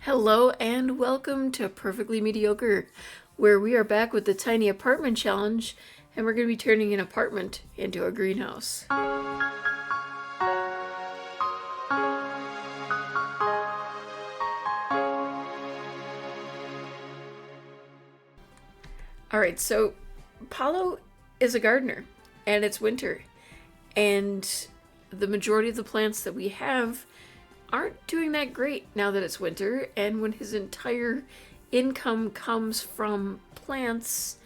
Hello and welcome to Perfectly Mediocre, where we are back with the Tiny Apartment Challenge, and we're going to be turning an apartment into a greenhouse. Alright, so Paulo is a gardener, and it's winter, and the majority of the plants that we have aren't doing that great now that it's winter, and when his entire income comes from plants,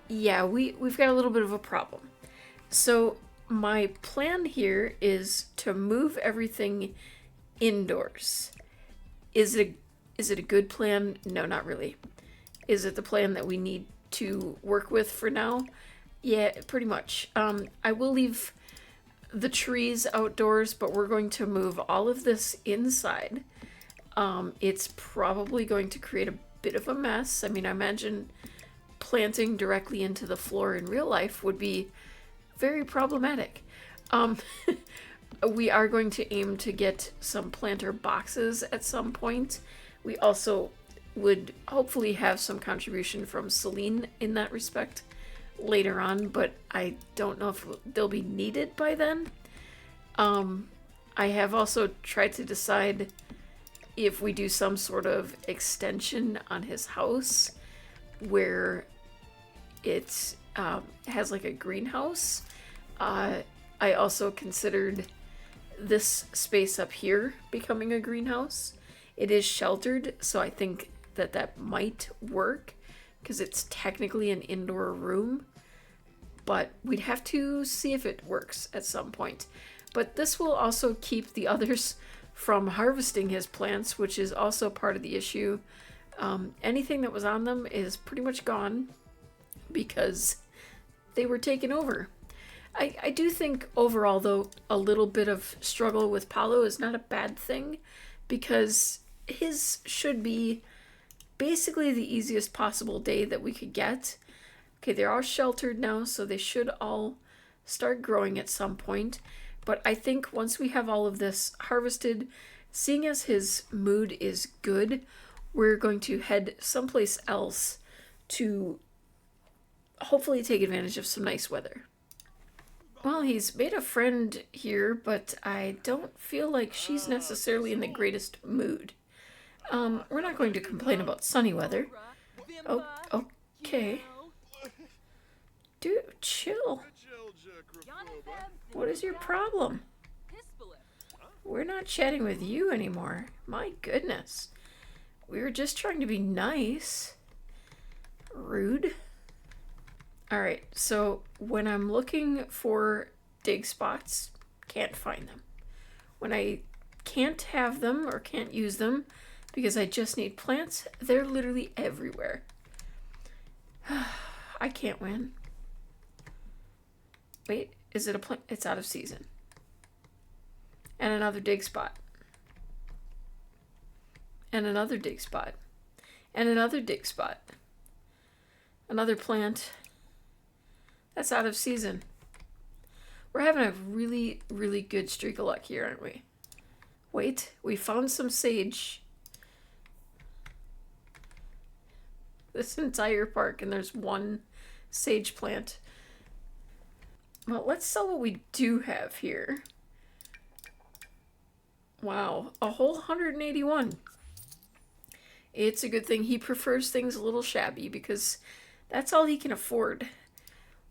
yeah, we've got a little bit of a problem. So my plan here is to move everything indoors. Is it a good plan? No, not really. Is it the plan that we need to work with for now? Yeah, pretty much. I will leave the trees outdoors, but we're going to move all of this inside. It's probably going to create a bit of a mess. I mean, I imagine planting directly into the floor in real life would be very problematic. Um, we are going to aim to get some planter boxes at some point. We also would hopefully have some contribution from Celine in that respect later on, but I don't know if they'll be needed by then. I have also tried to decide if we do some sort of extension on his house where it has like a greenhouse. I also considered this space up here becoming a greenhouse. It is sheltered, so I think that might work because it's technically an indoor room, but we'd have to see if it works at some point. But this will also keep the others from harvesting his plants, which is also part of the issue. Anything that was on them is pretty much gone because they were taken over. I do think overall, though, a little bit of struggle with Paulo is not a bad thing because his should be basically the easiest possible day that we could get. Okay, they're all sheltered now, so they should all start growing at some point. But I think once we have all of this harvested, seeing as his mood is good, we're going to head someplace else to hopefully take advantage of some nice weather. Well, he's made a friend here, but I don't feel like she's necessarily in the greatest mood. We're not going to complain about sunny weather. Oh, okay. Dude, chill. What is your problem? We're not chatting with you anymore. My goodness. We were just trying to be nice. Rude. Alright, so when I'm looking for dig spots, can't find them. When I can't have them or can't use them because I just need plants, they're literally everywhere. I can't win. Wait, is it a plant? It's out of season. And another dig spot. And another dig spot. And another dig spot. Another plant. That's out of season. We're having a really, really good streak of luck here, aren't we? Wait, we found some sage. This entire park, and there's one sage plant. Well, let's sell what we do have here. Wow, a whole 181. It's a good thing he prefers things a little shabby because that's all he can afford.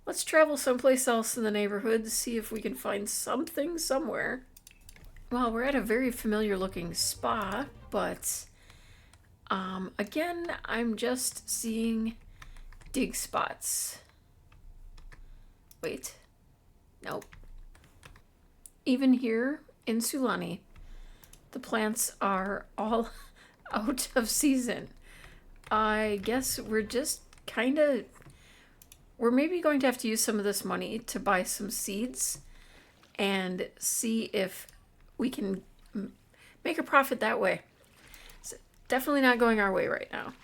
Let's travel someplace else in the neighborhood to see if we can find something somewhere. Well, we're at a very familiar looking spa, but again, I'm just seeing dig spots. Wait. Nope. Even here in Sulani, the plants are all out of season. I guess we're just we're maybe going to have to use some of this money to buy some seeds and see if we can make a profit that way. It's definitely not going our way right now.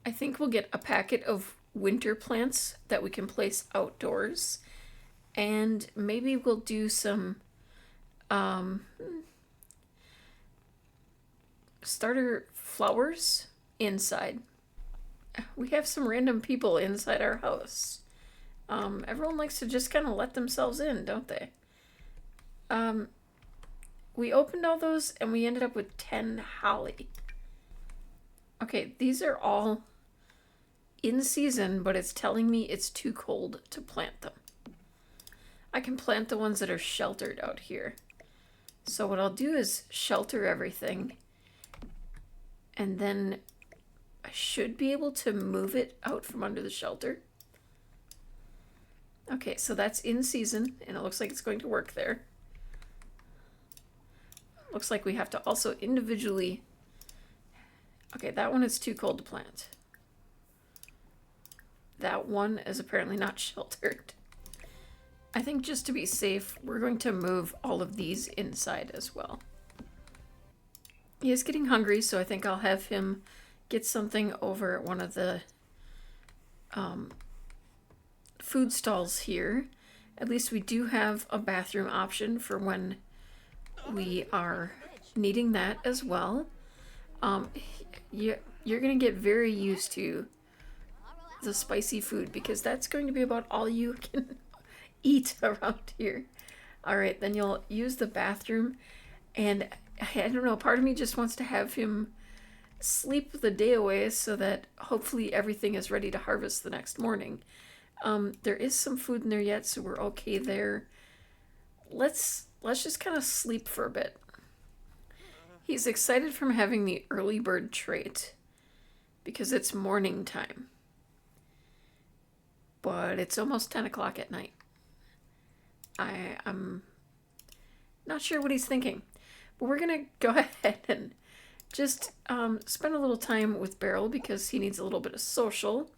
I think we'll get a packet of winter plants that we can place outdoors, and maybe we'll do some starter flowers inside. We have some random people inside our house. Everyone likes to just kind of let themselves in, don't they? We opened all those and we ended up with 10 holly. Okay, these are all in season, but it's telling me it's too cold to plant them. I can plant the ones that are sheltered out here. So what I'll do is shelter everything, and then I should be able to move it out from under the shelter. Okay, so that's in season, and it looks like it's going to work there. Looks like we have to also individually... Okay, that one is too cold to plant. That one is apparently not sheltered. I think just to be safe, we're going to move all of these inside as well. He is getting hungry, so I think I'll have him get something over at one of the food stalls here. At least we do have a bathroom option for when we are needing that as well. You're going to get very used to the spicy food because that's going to be about all you can eat around here. All right, then you'll use the bathroom, and I don't know, part of me just wants to have him sleep the day away so that hopefully everything is ready to harvest the next morning. There is some food in there yet, so we're okay there. Let's just kind of sleep for a bit. He's excited from having the early bird trait because it's morning time. But it's almost 10 o'clock at night. I'm not sure what he's thinking. But we're going to go ahead and just spend a little time with Beryl because he needs a little bit of social.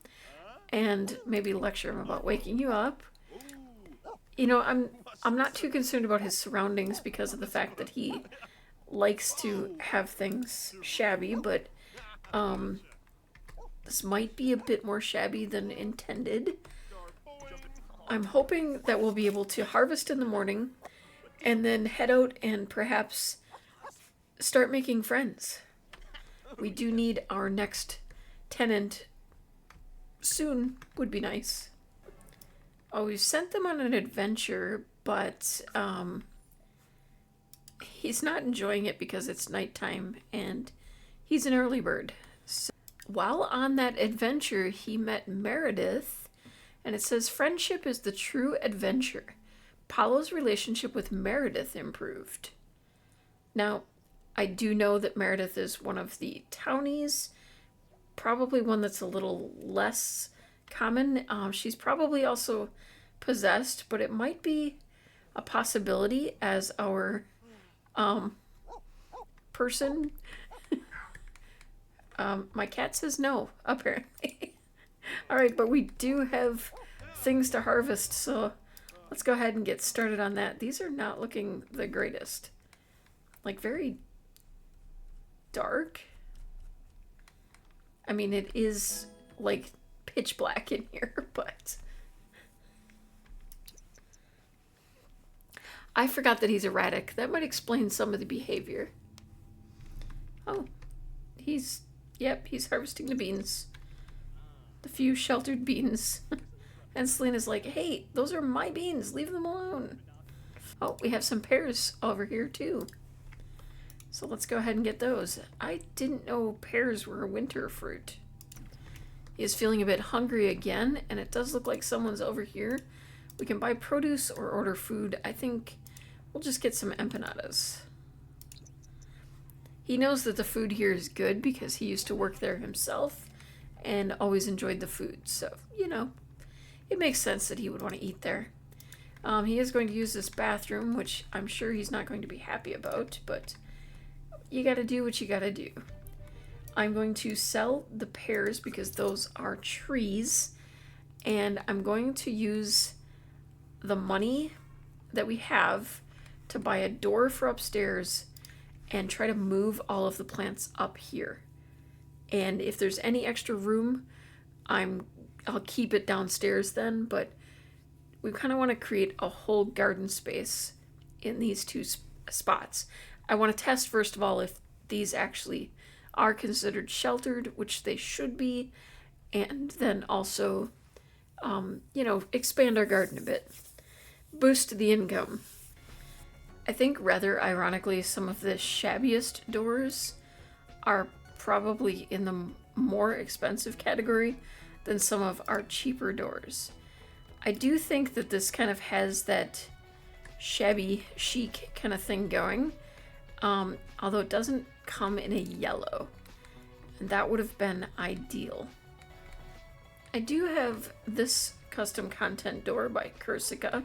And maybe lecture him about waking you up. You know, I'm not too concerned about his surroundings because of the fact that he likes to have things shabby, but this might be a bit more shabby than intended. I'm hoping that we'll be able to harvest in the morning and then head out and perhaps start making friends. We do need our next tenant soon, would be nice. Oh, we've sent them on an adventure, but he's not enjoying it because it's nighttime and he's an early bird. So, while on that adventure, he met Meredith, and it says, friendship is the true adventure. Paulo's relationship with Meredith improved. Now, I do know that Meredith is one of the townies, probably one that's a little less common. She's probably also possessed, but it might be a possibility as our person. My cat says no, apparently. All right, but we do have things to harvest, so let's go ahead and get started on that. These are not looking the greatest. Like, very dark. I mean, it is, like, pitch black in here, but... I forgot that he's erratic. That might explain some of the behavior. Oh, he's harvesting the beans. The few sheltered beans. And Selena's like, hey, those are my beans. Leave them alone. Oh, we have some pears over here too. So let's go ahead and get those. I didn't know pears were a winter fruit. He is feeling a bit hungry again, and it does look like someone's over here. We can buy produce or order food. I think we'll just get some empanadas. He knows that the food here is good because he used to work there himself and always enjoyed the food. So, you know, it makes sense that he would want to eat there. He is going to use this bathroom, which I'm sure he's not going to be happy about, but you got to do what you got to do. I'm going to sell the pears because those are trees, and I'm going to use the money that we have to buy a door for upstairs and try to move all of the plants up here. And if there's any extra room, I'll keep it downstairs then, but we kind of want to create a whole garden space in these two spots. I want to test, first of all, if these actually are considered sheltered, which they should be, and then also, expand our garden a bit, boost the income. I think rather ironically, some of the shabbiest doors are probably in the more expensive category than some of our cheaper doors. I do think that this kind of has that shabby chic kind of thing going, although it doesn't come in a yellow, and that would have been ideal. I do have this custom content door by Corsica,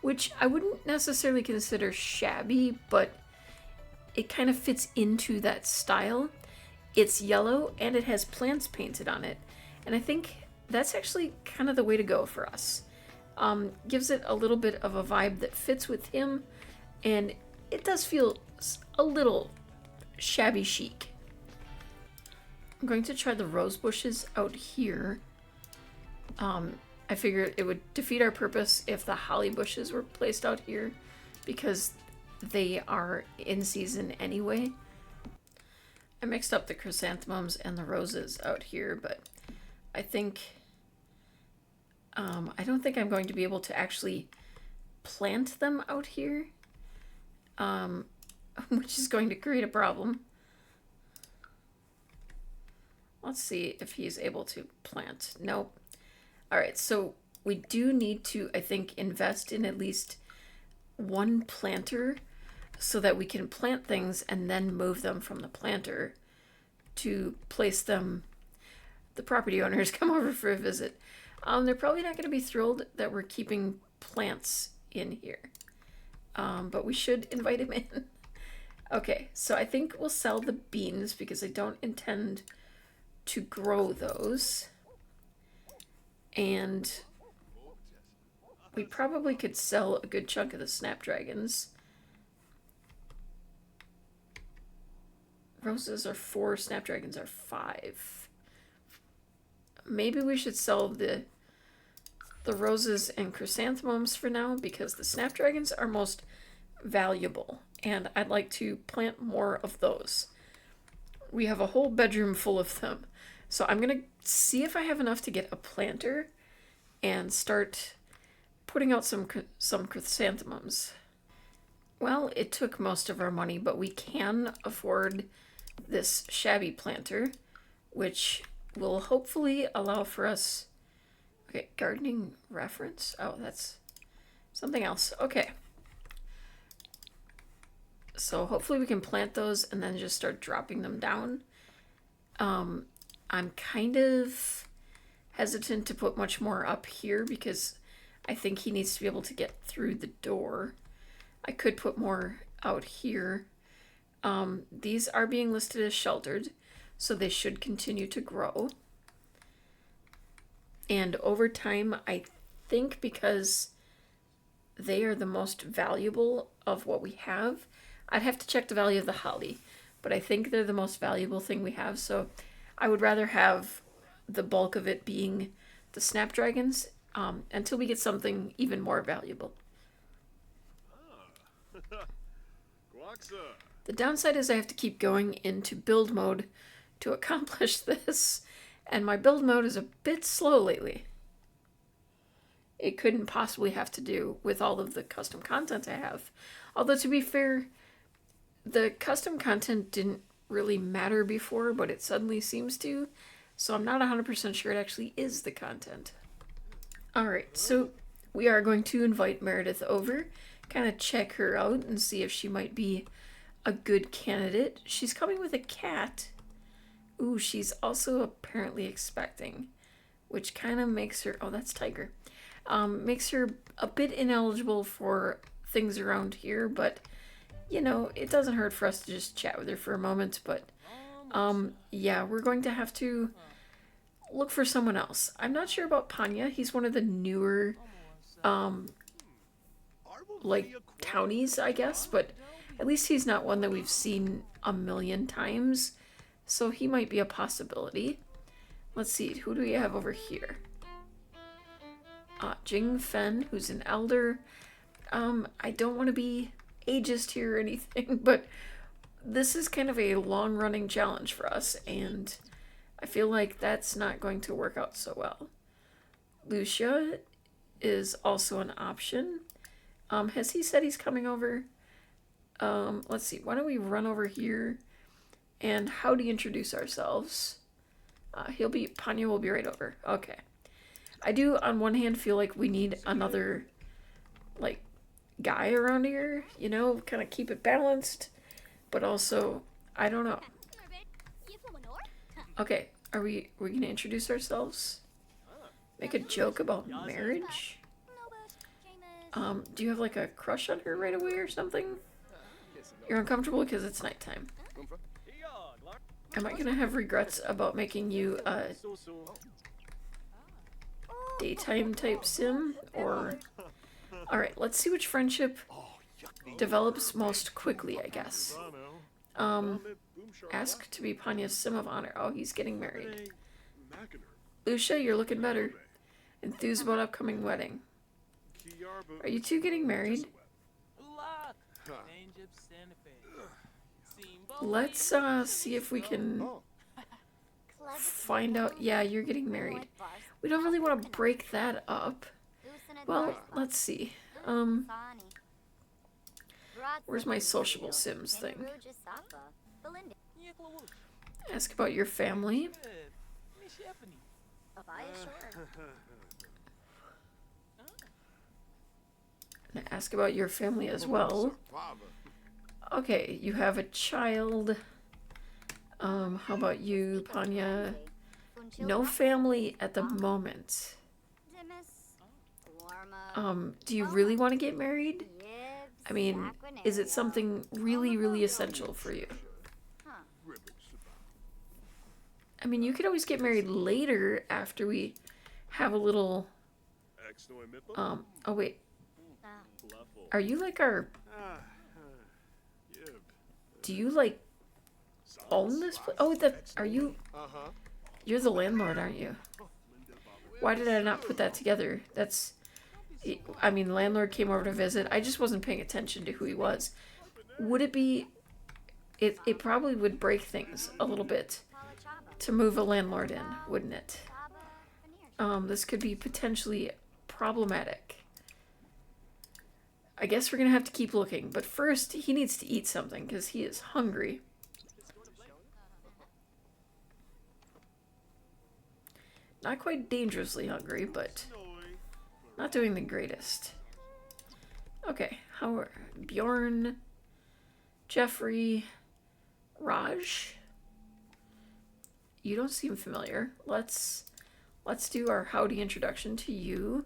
which I wouldn't necessarily consider shabby, but it kind of fits into that style. It's yellow and it has plants painted on it, and I think that's actually kind of the way to go for us. Gives it a little bit of a vibe that fits with him, and it does feel a little shabby chic. I'm going to try the rose bushes out here. I figured it would defeat our purpose if the holly bushes were placed out here, because they are in season anyway. I mixed up the chrysanthemums and the roses out here, but I think I don't think I'm going to be able to actually plant them out here, which is going to create a problem. Let's see if he's able to plant. Nope. All right, so we do need to, I think, invest in at least one planter so that we can plant things and then move them from the planter to place them. The property owners come over for a visit. They're probably not going to be thrilled that we're keeping plants in here, but we should invite him in. Okay, so I think we'll sell the beans because I don't intend to grow those. And we probably could sell a good chunk of the snapdragons. Roses are 4, snapdragons are 5. Maybe we should sell the roses and chrysanthemums for now, because the snapdragons are most valuable, and I'd like to plant more of those. We have a whole bedroom full of them. So I'm going to see if I have enough to get a planter and start putting out some chrysanthemums. Well, it took most of our money, but we can afford this shabby planter, which will hopefully allow for us... Okay, gardening reference? Oh, that's something else. Okay. So hopefully we can plant those and then just start dropping them down. I'm kind of hesitant to put much more up here because I think he needs to be able to get through the door. I could put more out here. These are being listed as sheltered, so they should continue to grow. And over time, I think because they are the most valuable of what we have, I'd have to check the value of the holly, but I think they're the most valuable thing we have, so I would rather have the bulk of it being the snapdragons until we get something even more valuable. The downside is I have to keep going into build mode to accomplish this, and my build mode is a bit slow lately. It couldn't possibly have to do with all of the custom content I have. Although, to be fair, the custom content didn't really matter before, but it suddenly seems to, so I'm not 100% sure it actually is the content. Alright, so we are going to invite Meredith over, kind of check her out and see if she might be a good candidate. She's coming with a cat. Ooh, she's also apparently expecting, which kind of makes her... Oh, that's Tiger. Makes her a bit ineligible for things around here, but, you know, it doesn't hurt for us to just chat with her for a moment, but, yeah, we're going to have to look for someone else. I'm not sure about Panya. He's one of the newer, like, townies, I guess, but at least he's not one that we've seen a million times, so he might be a possibility. Let's see, who do we have over here? Jing Fen, who's an elder. I don't want to be ageist here or anything, but this is kind of a long-running challenge for us, and I feel like that's not going to work out so well. Lucia is also an option. Has he said he's coming over? Let's see. Why don't we run over here and how do you introduce ourselves? Panya will be right over. Okay. I do, on one hand, feel like we need another, like, guy around here, you know, kind of keep it balanced, but also, I don't know. Okay, are we gonna introduce ourselves? Make a joke about marriage? Do you have like a crush on her right away or something? You're uncomfortable because it's nighttime. Am I gonna have regrets about making you a daytime type sim? Or... Alright, let's see which friendship develops most quickly, I guess. Ask to be Panya's sim of honor. Oh, he's getting married. Lucia, you're looking better. Enthused about upcoming wedding. Are you two getting married? Let's see if we can find out. Yeah, you're getting married. We don't really want to break that up. Well, let's see. Where's my sociable sims thing? Ask about your family. And ask about your family as well. Okay, you have a child. How about you, Panya? No family at the moment. Do you really want to get married? I mean, is it something really, really essential for you? I mean, you could always get married later after we have a little... oh wait. Are you like our... Do you like own this place? Oh, are you... You're the landlord, aren't you? Why did I not put that together? That's... I mean, landlord came over to visit. I just wasn't paying attention to who he was. Would it be... It probably would break things a little bit to move a landlord in, wouldn't it? This could be potentially problematic. I guess we're gonna have to keep looking, but first he needs to eat something because he is hungry. Not quite dangerously hungry, but not doing the greatest. Okay, how are Bjorn, Jeffrey, Raj? You don't seem familiar. Let's do our howdy introduction to you.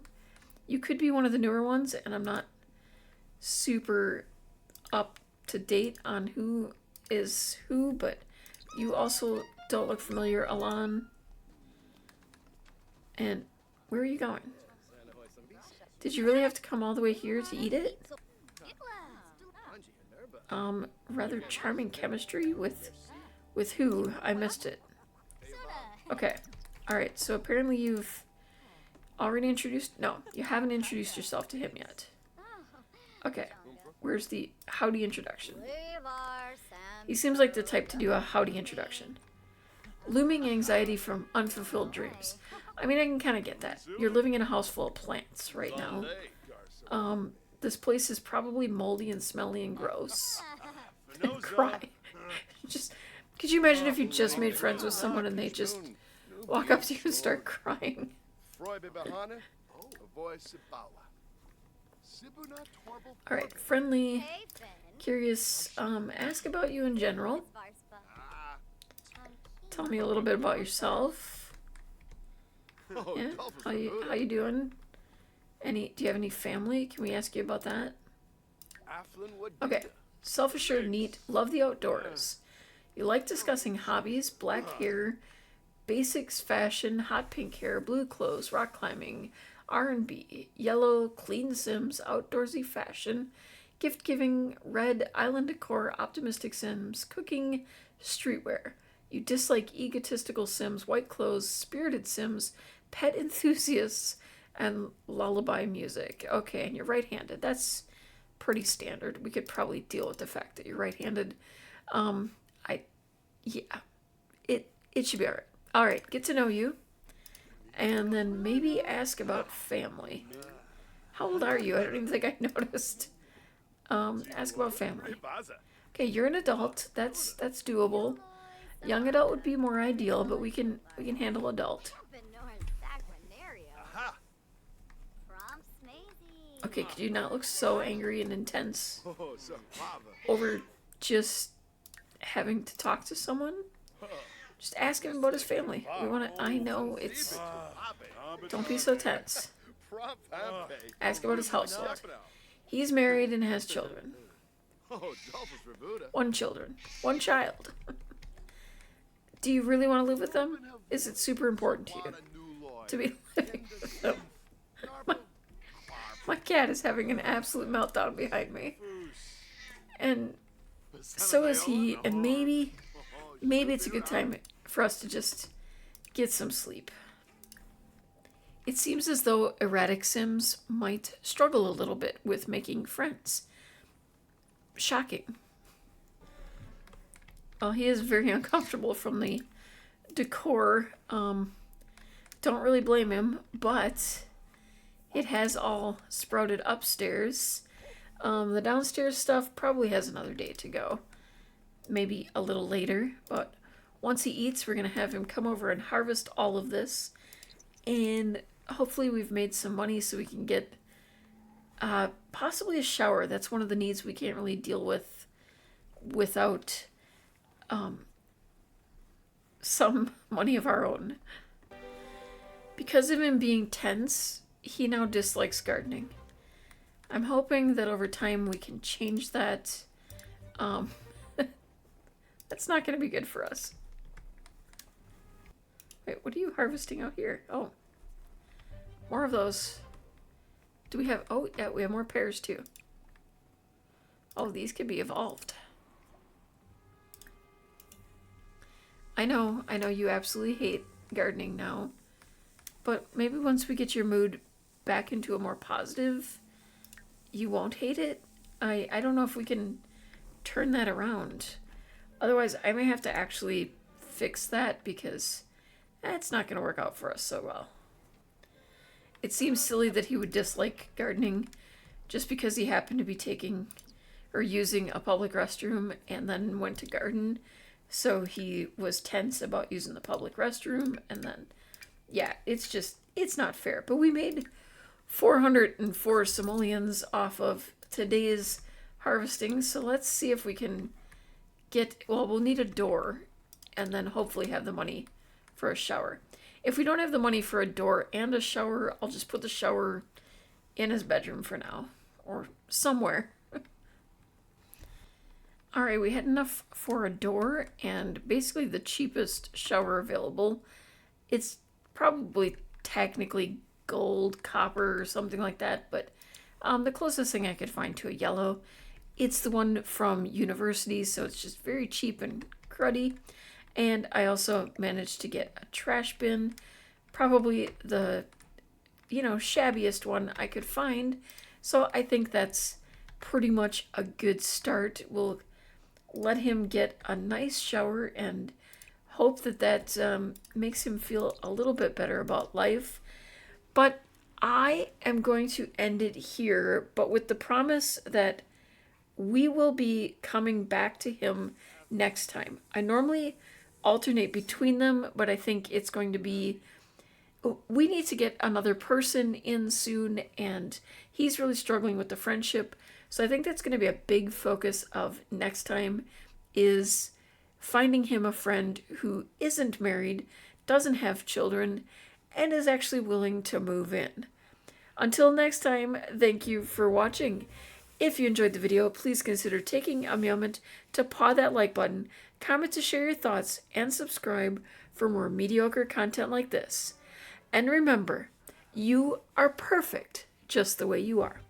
You could be one of the newer ones, and I'm not super up to date on who is who, but you also don't look familiar, Alan. And where are you going? Did you really have to come all the way here to eat it? Rather charming chemistry with who? I missed it. Okay. Alright, so apparently you've already introduced... No, you haven't introduced yourself to him yet. Okay. Where's the howdy introduction? He seems like the type to do a howdy introduction. Looming anxiety from unfulfilled dreams. I mean, I can kind of get that. You're living in a house full of plants right now. This place is probably moldy and smelly and gross. And cry. Just, could you imagine if you just made friends with someone and they just walk up to you and start crying? Alright, friendly, curious, ask about you in general. Tell me a little bit about yourself. Yeah, how you doing? Do you have any family? Can we ask you about that? Okay, self-assured, neat, love the outdoors. You like discussing hobbies, black hair, basics, fashion, hot pink hair, blue clothes, rock climbing, R&B, yellow, clean sims, outdoorsy fashion, gift-giving, red, island decor, optimistic sims, cooking, streetwear. You dislike egotistical sims, white clothes, spirited sims, pet enthusiasts, and lullaby music. Okay, and you're right-handed. That's pretty standard. We could probably deal with the fact that you're right-handed. Um, I, yeah, it should be all right. All right, get to know you, and then maybe ask about family. How old are you? I don't even think I noticed. Ask about family. Okay, you're an adult. That's doable. Young adult would be more ideal, but we can handle adult. Okay, could you not look so angry and intense over just having to talk to someone? Just ask him about his family. We want to. I know it's. Don't be so tense. Ask about his household. He's married and has children. One children. One child. Do you really want to live with them? Is it super important to you to be living with them? My cat is having an absolute meltdown behind me. And so is he. And maybe it's a good time for us to just get some sleep. It seems as though erratic Sims might struggle a little bit with making friends. Shocking. Well, he is very uncomfortable from the decor. Don't really blame him, but it has all sprouted upstairs. The downstairs stuff probably has another day to go. Maybe a little later, but once he eats, we're going to have him come over and harvest all of this. And hopefully we've made some money so we can get possibly a shower. That's one of the needs we can't really deal with without some money of our own. Because of him being tense, he now dislikes gardening. I'm hoping that over time we can change that. That's not going to be good for us. Wait, what are you harvesting out here? Oh, more of those. Do we have... Oh, yeah, we have more pears too. Oh, these could be evolved. I know you absolutely hate gardening now. But maybe once we get your mood back into a more positive, you won't hate it. I don't know if we can turn that around. Otherwise, I may have to actually fix that because that's not going to work out for us so well. It seems silly that he would dislike gardening just because he happened to be taking or using a public restroom and then went to garden. So he was tense about using the public restroom and then, yeah, it's not fair. But we made 404 simoleons off of today's harvesting. So let's see if we can we'll need a door and then hopefully have the money for a shower. If we don't have the money for a door and a shower, I'll just put the shower in his bedroom for now or somewhere. All right, we had enough for a door and basically the cheapest shower available. It's probably technically gold, copper, or something like that, but the closest thing I could find to a yellow. It's the one from university, so it's just very cheap and cruddy. And I also managed to get a trash bin, probably the, shabbiest one I could find. So I think that's pretty much a good start. We'll let him get a nice shower and hope that makes him feel a little bit better about life. But I am going to end it here, but with the promise that we will be coming back to him next time. I normally alternate between them, but I think it's going to be... We need to get another person in soon, and he's really struggling with the friendship. So I think that's going to be a big focus of next time, is finding him a friend who isn't married, doesn't have children, and is actually willing to move in. Until next time, thank you for watching. If you enjoyed the video, please consider taking a moment to paw that like button, comment to share your thoughts, and subscribe for more mediocre content like this. And remember, you are perfect just the way you are.